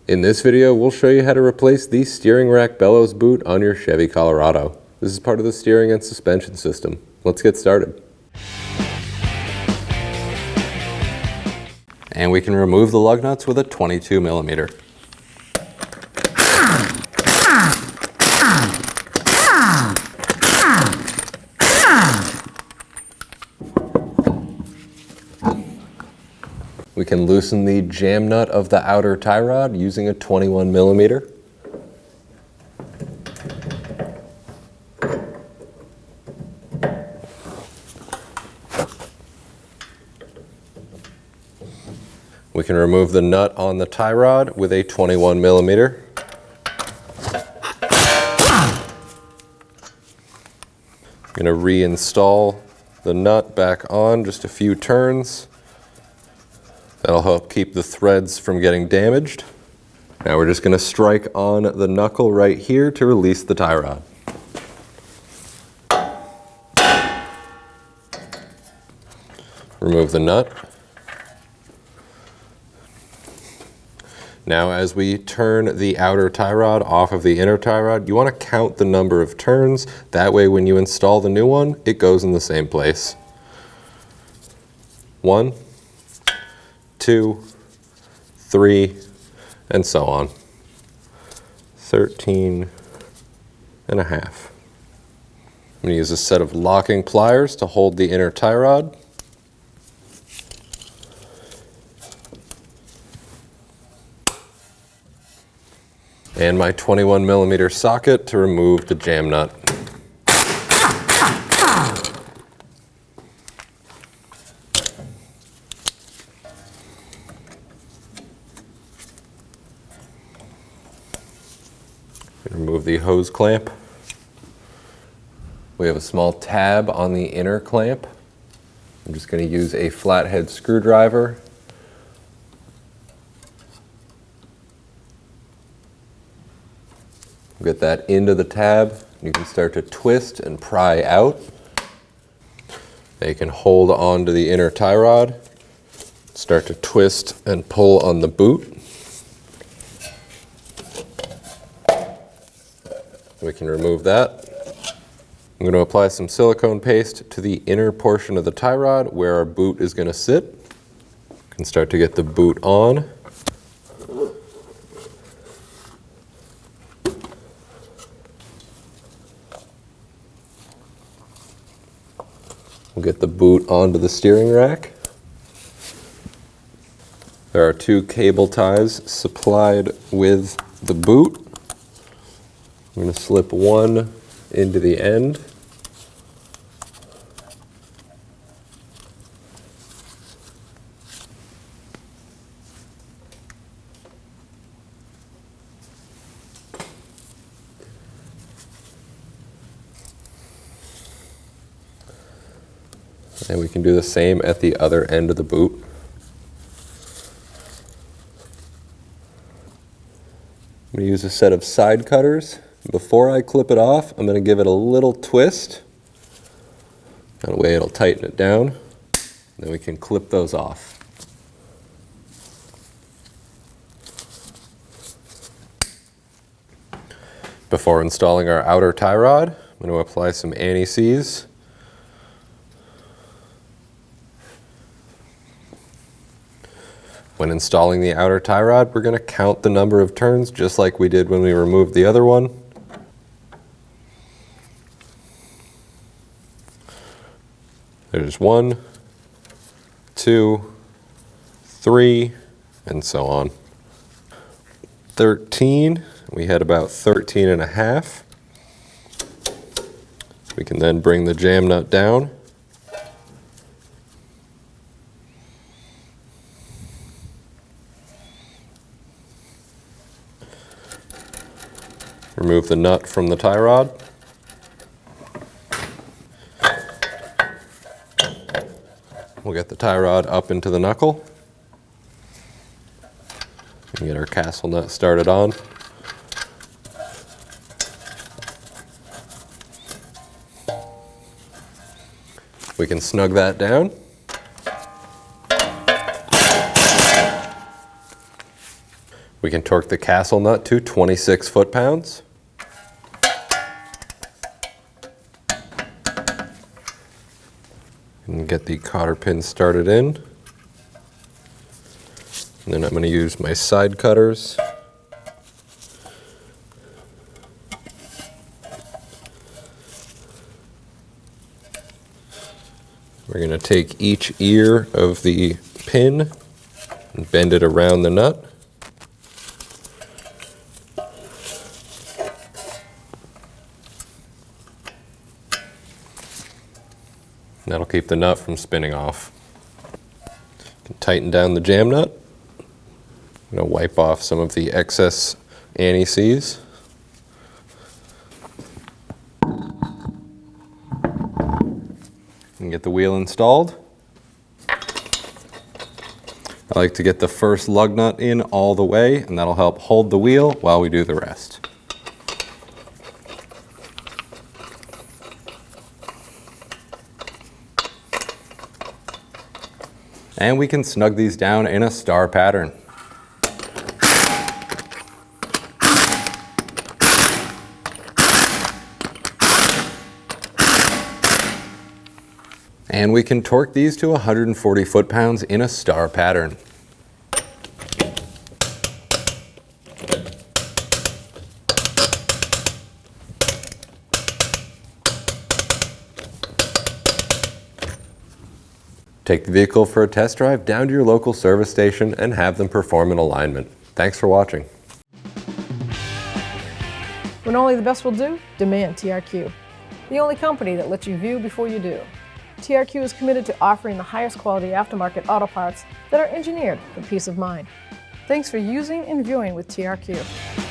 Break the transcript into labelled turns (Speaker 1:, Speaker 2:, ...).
Speaker 1: In this video, we'll show you how to replace the steering rack bellows boot on your Chevy Colorado. This is part of the steering and suspension system. Let's get started. And we can remove the lug nuts with a 22 millimeter. We can loosen the jam nut of the outer tie rod using a 21 millimeter. We can remove the nut on the tie rod with a 21 millimeter. I'm going to reinstall the nut back on, just a few turns. That'll help keep the threads from getting damaged. Now we're just going to strike on the knuckle right here to release the tie rod. Remove the nut. Now as we turn the outer tie rod off of the inner tie rod, you want to count the number of turns. That way when you install the new one, it goes in the same place. 1, 2, 3, and so on. 13 and a half. I'm going to use a set of locking pliers to hold the inner tie rod. And my 21 millimeter socket to remove the jam nut. Remove the hose clamp. We have a small tab on the inner clamp. I'm just going to use a flathead screwdriver. Get that into the tab. You can start to twist and pry out. Now you can hold on to the inner tie rod, start to twist and pull on the boot. We can remove that. I'm going to apply some silicone paste to the inner portion of the tie rod where our boot is going to sit. You can start to get the boot on. We'll get the boot onto the steering rack. There are 2 cable ties supplied with the boot. I'm going to slip one into the end. And we can do the same at the other end of the boot. I'm going to use a set of side cutters. Before I clip it off, I'm going to give it a little twist. That way it'll tighten it down. Then we can clip those off. Before installing our outer tie rod, I'm going to apply some anti-seize. When installing the outer tie rod, we're going to count the number of turns just like we did when we removed the other one. There's 1, 2, 3, and so on. 13, we had about 13 and a half. We can then bring the jam nut down. Remove the nut from the tie rod. We'll get the tie rod up into the knuckle. And get our castle nut started on. We can snug that down. We can torque the castle nut to 26 foot-pounds. And get the cotter pin started in. And then I'm going to use my side cutters. We're going to take each ear of the pin and bend it around the nut. And that'll keep the nut from spinning off. You can tighten down the jam nut. I'm going to wipe off some of the excess anti-seize. And get the wheel installed. I like to get the first lug nut in all the way, and that'll help hold the wheel while we do the rest. And we can snug these down in a star pattern. And we can torque these to 140 foot-pounds in a star pattern. Take the vehicle for a test drive down to your local service station and have them perform an alignment. Thanks for watching.
Speaker 2: When only the best will do, demand TRQ. The only company that lets you view before you do. TRQ is committed to offering the highest quality aftermarket auto parts that are engineered for peace of mind. Thanks for using and viewing with TRQ.